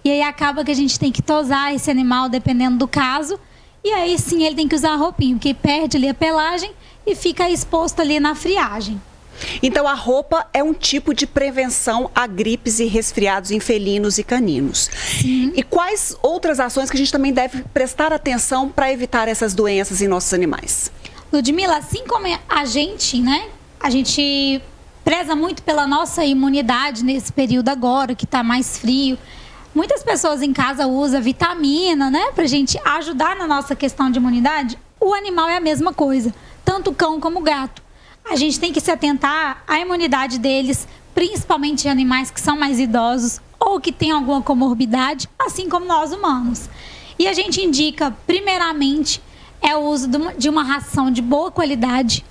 E aí acaba que a gente tem que tosar esse animal, dependendo do caso. E aí sim ele tem que usar a roupinha, porque perde ali a pelagem e fica exposto ali na friagem. Então a roupa é um tipo de prevenção a gripes e resfriados em felinos e caninos. Sim. E quais outras ações que a gente também deve prestar atenção para evitar essas doenças em nossos animais? Ludmila, assim como a gente, né? A gente preza muito pela nossa imunidade nesse período agora, que está mais frio. Muitas pessoas em casa usam vitamina, né? Pra gente ajudar na nossa questão de imunidade. O animal é a mesma coisa, tanto o cão como o gato. A gente tem que se atentar à imunidade deles, principalmente animais que são mais idosos ou que têm alguma comorbidade, assim como nós humanos. E a gente indica, primeiramente, o uso de uma ração de boa qualidade.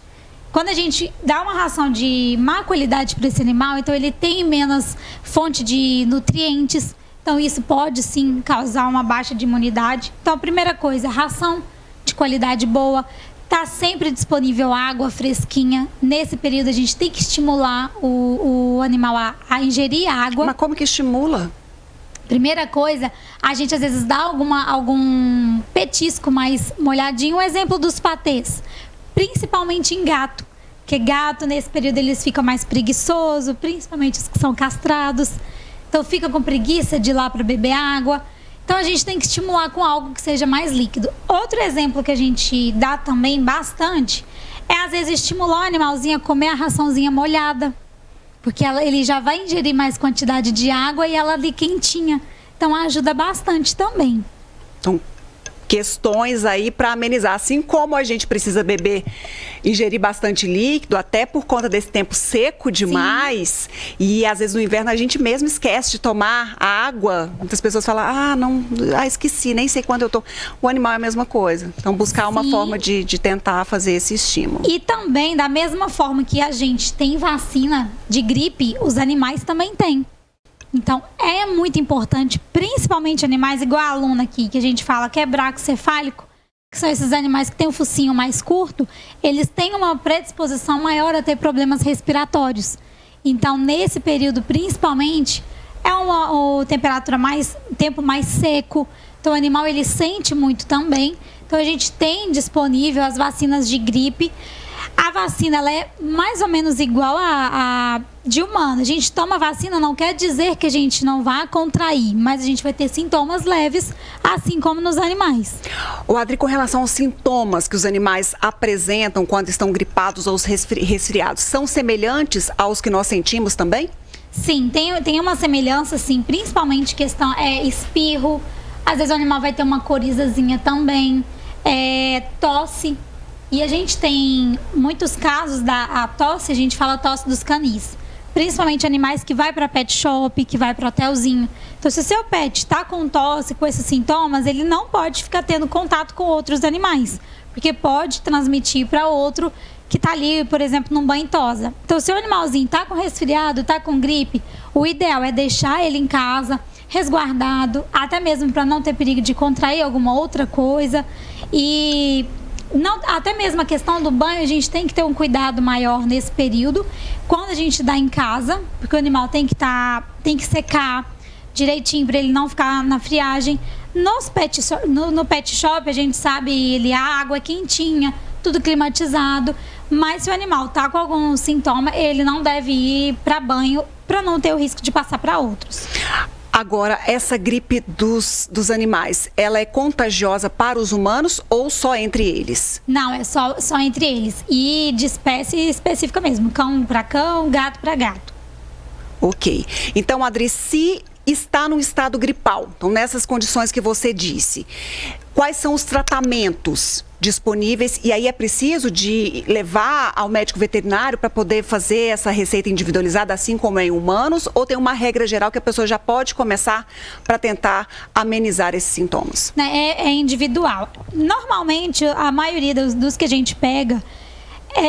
Quando a gente dá uma ração de má qualidade para esse animal, então ele tem menos fonte de nutrientes. Então isso pode sim causar uma baixa de imunidade. Então a primeira coisa, ração de qualidade boa. Está sempre disponível água fresquinha. Nesse período a gente tem que estimular o animal a ingerir água. Mas como que estimula? Primeira coisa, a gente às vezes dá algum petisco mais molhadinho. Um exemplo dos patês, principalmente em gato. Porque gato nesse período eles ficam mais preguiçosos, principalmente os que são castrados. Então fica com preguiça de ir lá para beber água. Então a gente tem que estimular com algo que seja mais líquido. Outro exemplo que a gente dá também bastante é às vezes estimular o animalzinho a comer a raçãozinha molhada. Porque ele já vai ingerir mais quantidade de água e ela ali quentinha. Então ajuda bastante também. Então, questões aí para amenizar. Assim como a gente precisa ingerir bastante líquido, até por conta desse tempo seco demais. Sim. E às vezes no inverno a gente mesmo esquece de tomar água. Muitas pessoas falam, esqueci, nem sei quando eu tô. O animal é a mesma coisa. Então buscar uma forma de tentar fazer esse estímulo. E também, da mesma forma que a gente tem vacina de gripe, os animais também têm. Então, é muito importante, principalmente animais igual a Luna aqui, que a gente fala que é bracocefálico, que são esses animais que têm o focinho mais curto, eles têm uma predisposição maior a ter problemas respiratórios. Então, nesse período, principalmente, tempo mais seco, então o animal ele sente muito também. Então, a gente tem disponível as vacinas de gripe. A vacina ela é mais ou menos igual a de humano. A gente toma vacina não quer dizer que a gente não vá contrair, mas a gente vai ter sintomas leves, assim como nos animais. Adri, com relação aos sintomas que os animais apresentam quando estão gripados ou resfriados, são semelhantes aos que nós sentimos também? Sim, tem uma semelhança, sim, principalmente questão espirro, às vezes o animal vai ter uma corizazinha também, tosse, e a gente tem muitos casos da tosse, a gente fala tosse dos canis, principalmente animais que vai para pet shop, que vai para hotelzinho. Então, se o seu pet está com tosse, com esses sintomas, ele não pode ficar tendo contato com outros animais, porque pode transmitir para outro que está ali, por exemplo, num banho tosa. Então, se o animalzinho está com resfriado, está com gripe, o ideal é deixar ele em casa, resguardado, até mesmo para não ter perigo de contrair alguma outra coisa. E até mesmo a questão do banho, a gente tem que ter um cuidado maior nesse período, quando a gente dá em casa, porque o animal tem que secar direitinho para ele não ficar na friagem. No pet shop, a gente sabe, a água é quentinha, tudo climatizado, mas se o animal está com algum sintoma, ele não deve ir para banho para não ter o risco de passar para outros. Agora, essa gripe dos animais, ela é contagiosa para os humanos ou só entre eles? Não, é só entre eles. E de espécie específica mesmo, cão para cão, gato para gato. Ok. Então, Adri, se está no estado gripal, então nessas condições que você disse, quais são os tratamentos disponíveis? E aí é preciso de levar ao médico veterinário para poder fazer essa receita individualizada, assim como é em humanos, ou tem uma regra geral que a pessoa já pode começar para tentar amenizar esses sintomas? É individual. Normalmente, a maioria dos que a gente pega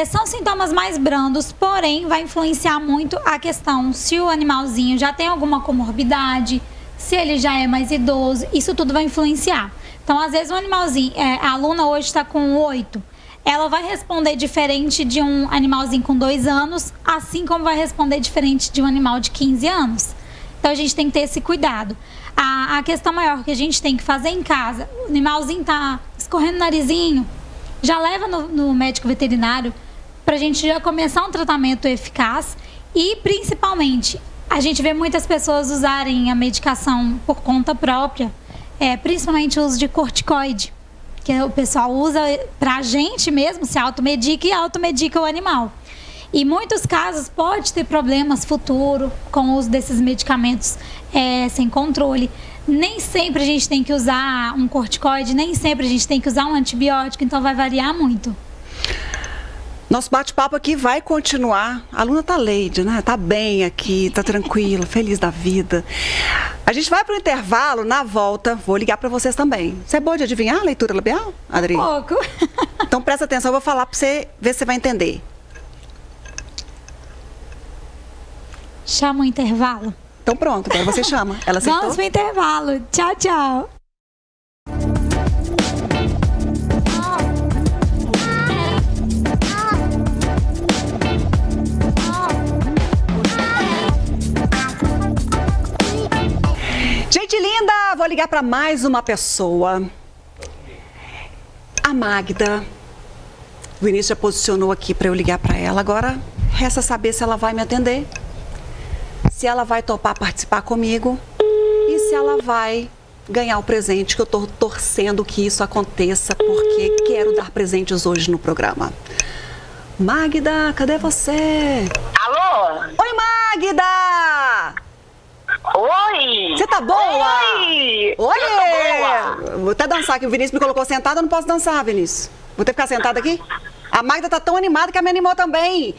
são sintomas mais brandos, porém vai influenciar muito a questão se o animalzinho já tem alguma comorbidade, se ele já é mais idoso, isso tudo vai influenciar. Então, às vezes, um animalzinho, a aluna hoje está com 8, ela vai responder diferente de um animalzinho com 2 anos, assim como vai responder diferente de um animal de 15 anos. Então, a gente tem que ter esse cuidado. A questão maior que a gente tem que fazer em casa, o animalzinho está escorrendo o narizinho, já leva no médico veterinário para a gente já começar um tratamento eficaz e, principalmente, a gente vê muitas pessoas usarem a medicação por conta própria, principalmente o uso de corticoide, que o pessoal usa para a gente mesmo, se automedica e automedica o animal. Em muitos casos pode ter problemas futuro com o uso desses medicamentos sem controle. Nem sempre a gente tem que usar um corticoide, nem sempre a gente tem que usar um antibiótico, então vai variar muito. Nosso bate-papo aqui vai continuar. A aluna tá Leide, né? Tá bem aqui, tá tranquila, feliz da vida. A gente vai pro intervalo, na volta, vou ligar para vocês também. Você é boa de adivinhar a leitura labial, Adri? Pouco. Então presta atenção, eu vou falar para você ver se você vai entender. Chama o intervalo. Então pronto, agora você chama. Ela acertou? Vamos pro intervalo. Tchau, tchau. Gente linda, vou ligar para mais uma pessoa. A Magda. O Vinícius já posicionou aqui para eu ligar para ela. Agora resta saber se ela vai me atender, se ela vai topar participar comigo e se ela vai ganhar o presente, que eu estou torcendo que isso aconteça, porque quero dar presentes hoje no programa. Magda, cadê você? Alô? Oi, Magda! Oi! Você tá boa? Oi! Oi! Eu tô boa. Vou até dançar, que o Vinícius me colocou sentada, eu não posso dançar, Vinícius. Vou ter que ficar sentada aqui? A Magda tá tão animada que me animou também.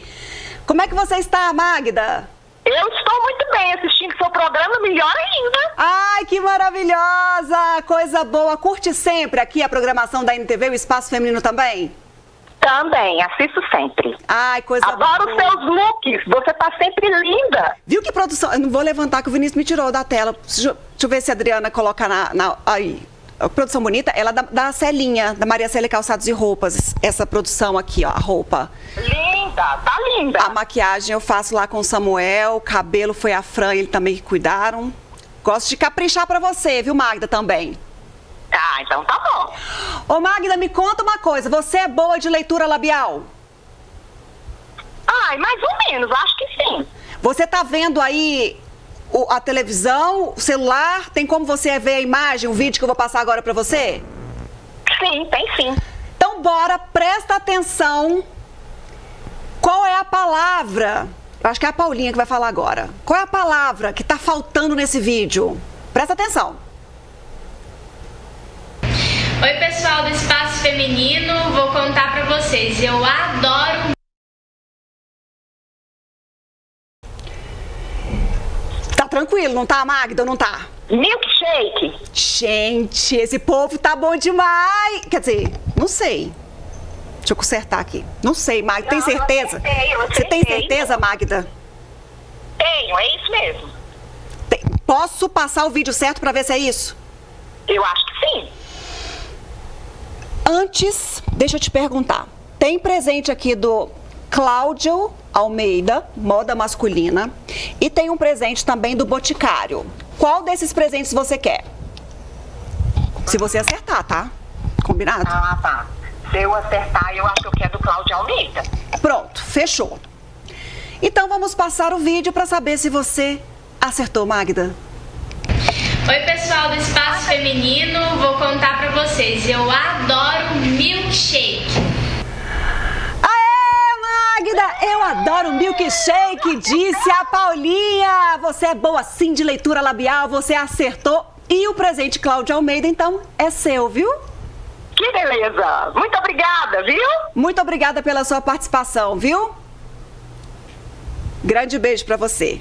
Como é que você está, Magda? Eu estou muito bem assistindo seu programa, melhor ainda. Ai, que maravilhosa! Coisa boa. Curte sempre aqui a programação da NTV, o Espaço Feminino também? Também, assisto sempre. Ai, coisa boa. Adoro os seus looks, você tá sempre linda. Viu que produção... Eu não vou levantar, que o Vinícius me tirou da tela. Deixa eu ver se a Adriana coloca aí. A produção bonita, ela é da Celinha, da Maria Célia Calçados e Roupas. Essa produção aqui, ó, a roupa. Linda, tá linda. A maquiagem eu faço lá com o Samuel, o cabelo foi a Fran e ele também que cuidaram. Gosto de caprichar pra você, viu, Magda, também. Ah, então tá bom. Ô, Magda, me conta uma coisa, você é boa de leitura labial? Ai, mais ou menos, acho que sim. Você tá vendo aí a televisão, o celular? Tem como você ver a imagem, o vídeo que eu vou passar agora pra você? Sim, tem sim. Então, bora, presta atenção. Qual é a palavra? Eu acho que é a Paulinha que vai falar agora. Qual é a palavra que tá faltando nesse vídeo? Presta atenção. Oi, pessoal do Espaço Feminino, vou contar pra vocês, eu adoro... Tá tranquilo, não tá, Magda, ou não tá? Milkshake. Gente, esse povo tá bom demais. Quer dizer, não sei. Deixa eu consertar aqui. Não sei, Magda, tem Não, certeza? eu acertei. Você tem certeza, Magda? Tenho, é isso mesmo. Posso passar o vídeo certo pra ver se é isso? Eu acho que sim. Antes, deixa eu te perguntar. Tem presente aqui do Cláudio Almeida, moda masculina, e tem um presente também do Boticário. Qual desses presentes você quer? Se você acertar, tá? Combinado? Ah, tá. Se eu acertar, eu acho que é do Cláudio Almeida. Pronto, fechou. Então vamos passar o vídeo para saber se você acertou, Magda. Oi, pessoal do Espaço Feminino, vou contar pra vocês, eu adoro milkshake. Magda, eu adoro milkshake, disse a Paulinha. Você é boa sim de leitura labial, você acertou. E o presente Cláudio Almeida, então, é seu, viu? Que beleza. Muito obrigada, viu? Muito obrigada pela sua participação, viu? Grande beijo pra você.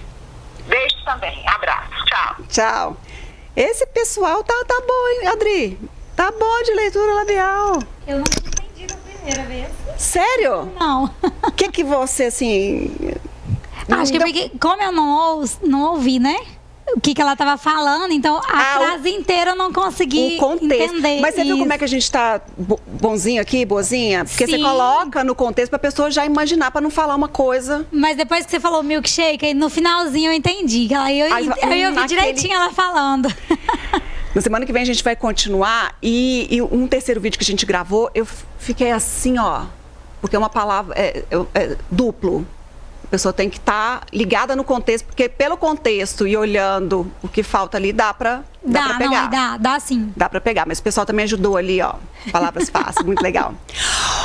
Beijo também. Abraço. Tchau. Tchau. Esse pessoal tá bom, hein, Adri? Tá bom de leitura labial. Eu não entendi da primeira vez. Sério? Não. O que você, assim... Acho que porque, como eu não ouvi, né? O que ela tava falando, então a frase inteira eu não consegui o contexto. entender. Mas você viu isso. como é que a gente tá bonzinho aqui, boazinha? Porque você Sim. coloca no contexto pra pessoa já imaginar, pra não falar uma coisa. Mas depois que você falou milkshake, aí no finalzinho eu entendi. Que eu ouvi direitinho ela falando. Na semana que vem a gente vai continuar e um terceiro vídeo que a gente gravou, eu fiquei assim, ó, porque é uma palavra duplo. A pessoa tem que estar ligada no contexto, porque pelo contexto e olhando o que falta ali, dá pra pegar. Dá sim. Dá pra pegar, mas o pessoal também ajudou ali, ó. Palavras fáceis, muito legal.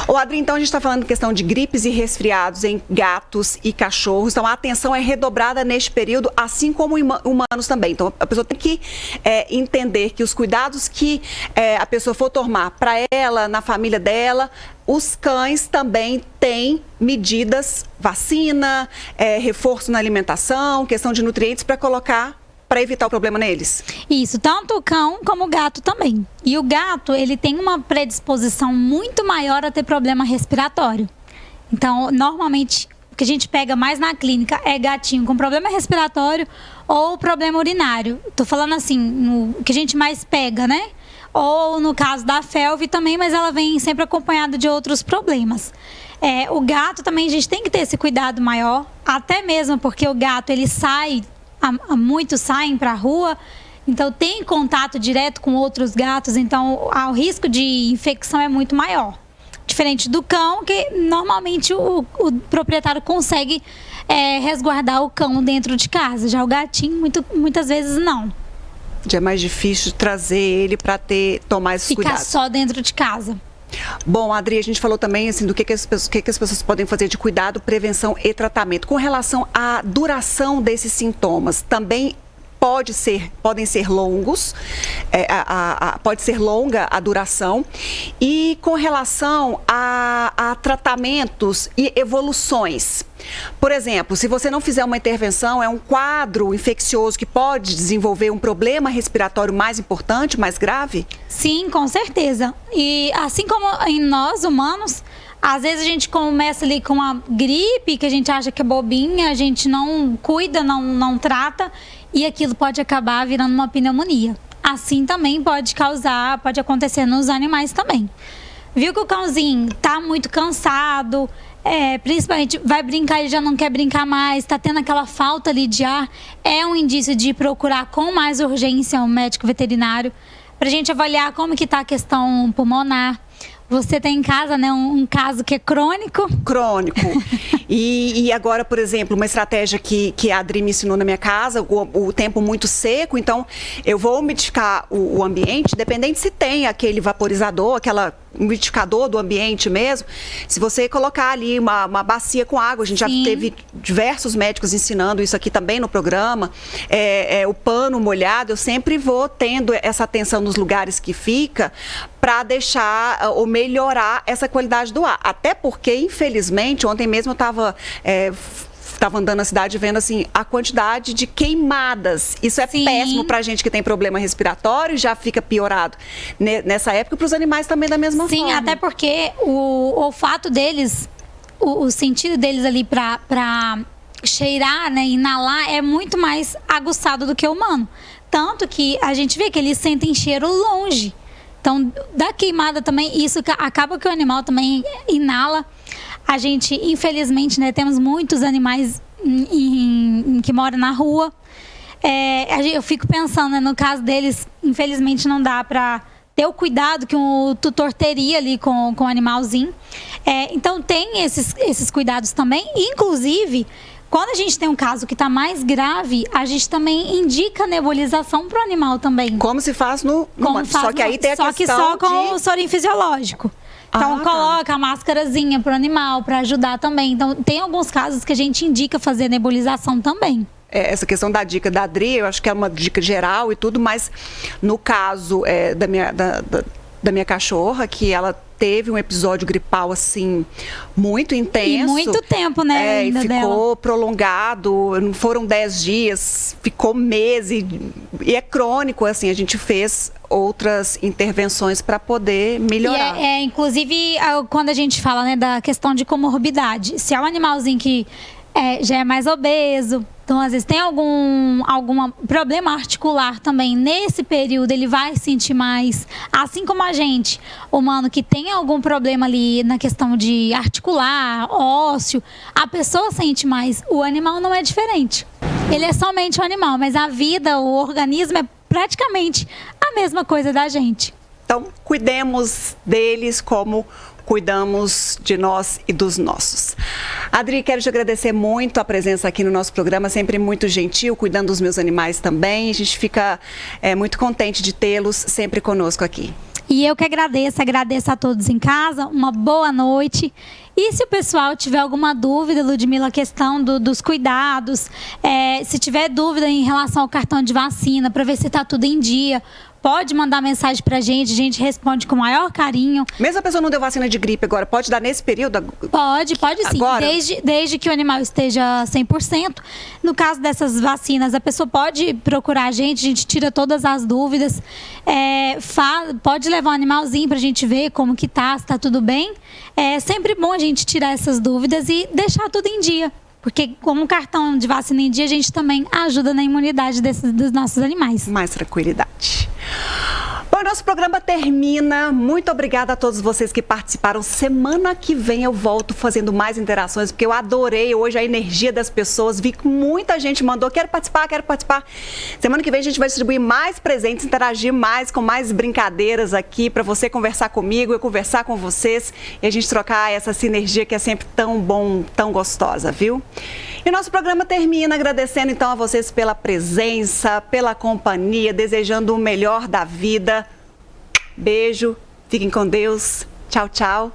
Ô, Adri, então a gente tá falando questão de gripes e resfriados em gatos e cachorros. Então a atenção é redobrada neste período, assim como humanos também. Então a pessoa tem que entender que os cuidados que a pessoa for tomar pra ela, na família dela, os cães também têm medidas, vacina, reforço na alimentação, questão de nutrientes para colocar, para evitar o problema neles. Isso, tanto o cão como o gato também. E o gato, ele tem uma predisposição muito maior a ter problema respiratório. Então, normalmente, o que a gente pega mais na clínica é gatinho com problema respiratório ou problema urinário. Tô falando assim, o que a gente mais pega, né? Ou no caso da felve também, mas ela vem sempre acompanhada de outros problemas. O gato também, a gente tem que ter esse cuidado maior, até mesmo porque o gato, ele sai, muitos saem para a rua, então tem contato direto com outros gatos, então o risco de infecção é muito maior. Diferente do cão, que normalmente o proprietário consegue resguardar o cão dentro de casa, já o gatinho muitas vezes não. Já é mais difícil trazer ele para tomar esses cuidados. Ficar só dentro de casa. Bom, Adri, a gente falou também assim, do que as pessoas podem fazer de cuidado, prevenção e tratamento. Com relação à duração desses sintomas, também podem ser longos, pode ser longa a duração. E com relação a tratamentos e evoluções. Por exemplo, se você não fizer uma intervenção, é um quadro infeccioso que pode desenvolver um problema respiratório mais importante, mais grave? Sim, com certeza. E assim como em nós, humanos, às vezes a gente começa ali com uma gripe, que a gente acha que é bobinha, a gente não cuida, não trata, e aquilo pode acabar virando uma pneumonia. Assim também pode acontecer nos animais também. Viu que o cãozinho tá muito cansado, principalmente vai brincar e já não quer brincar mais, tá tendo aquela falta ali de ar, é um indício de procurar com mais urgência um médico veterinário pra gente avaliar como que tá a questão pulmonar. Você tem em casa, né, um caso que é crônico. Crônico. E agora, por exemplo, uma estratégia que a Adri me ensinou na minha casa, o tempo muito seco, então eu vou umidificar o ambiente, independente se tem aquele vaporizador, aquela umidificador do ambiente mesmo. Se você colocar ali uma bacia com água, a gente Sim. já teve diversos médicos ensinando isso aqui também no programa, o pano molhado, eu sempre vou tendo essa atenção nos lugares que fica para deixar ou melhorar essa qualidade do ar. Até porque, infelizmente, ontem mesmo eu estava andando na cidade vendo assim a quantidade de queimadas. Isso é Sim. péssimo para a gente que tem problema respiratório, já fica piorado nessa época, para os animais também da mesma forma. Sim, até porque o olfato deles, o sentido deles ali para cheirar, né, inalar, é muito mais aguçado do que o humano. Tanto que a gente vê que eles sentem cheiro longe. Então, da queimada também, isso acaba que o animal também inala. A gente, infelizmente, né, temos muitos animais que moram na rua. Eu fico pensando, né, no caso deles, infelizmente não dá para ter o cuidado que um tutor teria ali com o animalzinho. Então, tem esses cuidados também. Inclusive, quando a gente tem um caso que está mais grave, a gente também indica nebulização para o animal também. Como se faz só que aí tem a só questão que só com o sorinho fisiológico. Então, coloca a máscarazinha pro animal para ajudar também. Então, tem alguns casos que a gente indica fazer nebulização também. Essa questão da dica da Adri, eu acho que é uma dica geral e tudo, mas no caso da minha cachorra, que ela teve um episódio gripal, assim, muito intenso. E muito tempo, né, e ficou prolongado, não foram 10 dias, ficou meses, e é crônico, assim, a gente fez outras intervenções para poder melhorar. Inclusive, quando a gente fala, né, da questão de comorbidade, se é um animalzinho que já é mais obeso, então às vezes tem algum problema articular também, nesse período ele vai sentir mais, assim como a gente, humano, que tem algum problema ali na questão de articular, ósseo, a pessoa sente mais, o animal não é diferente. Ele é somente um animal, mas a vida, o organismo é praticamente a mesma coisa da gente. Então, cuidemos deles como cuidamos de nós e dos nossos. Adri, quero te agradecer muito a presença aqui no nosso programa, sempre muito gentil, cuidando dos meus animais também. A gente fica muito contente de tê-los sempre conosco aqui. E eu que agradeço a todos em casa, uma boa noite. E se o pessoal tiver alguma dúvida, Ludmila, a questão dos cuidados, se tiver dúvida em relação ao cartão de vacina, para ver se está tudo em dia, pode mandar mensagem pra gente, a gente responde com o maior carinho. Mesmo a pessoa não deu vacina de gripe agora, pode dar nesse período? Pode sim, agora? Desde que o animal esteja 100%. No caso dessas vacinas, a pessoa pode procurar a gente tira todas as dúvidas. Pode levar um animalzinho pra gente ver como que tá, se tá tudo bem. É sempre bom a gente tirar essas dúvidas e deixar tudo em dia. Porque com o cartão de vacina em dia, a gente também ajuda na imunidade dos nossos animais. Mais tranquilidade. Bom, nosso programa termina. Muito obrigada a todos vocês que participaram. Semana que vem eu volto fazendo mais interações, porque eu adorei hoje a energia das pessoas. Vi que muita gente mandou, quero participar. Semana que vem a gente vai distribuir mais presentes, interagir mais com mais brincadeiras aqui, para você conversar comigo, eu conversar com vocês e a gente trocar essa sinergia que é sempre tão bom, tão gostosa, viu? E nosso programa termina agradecendo então a vocês pela presença, pela companhia, desejando o melhor da vida. Beijo, fiquem com Deus. Tchau, tchau.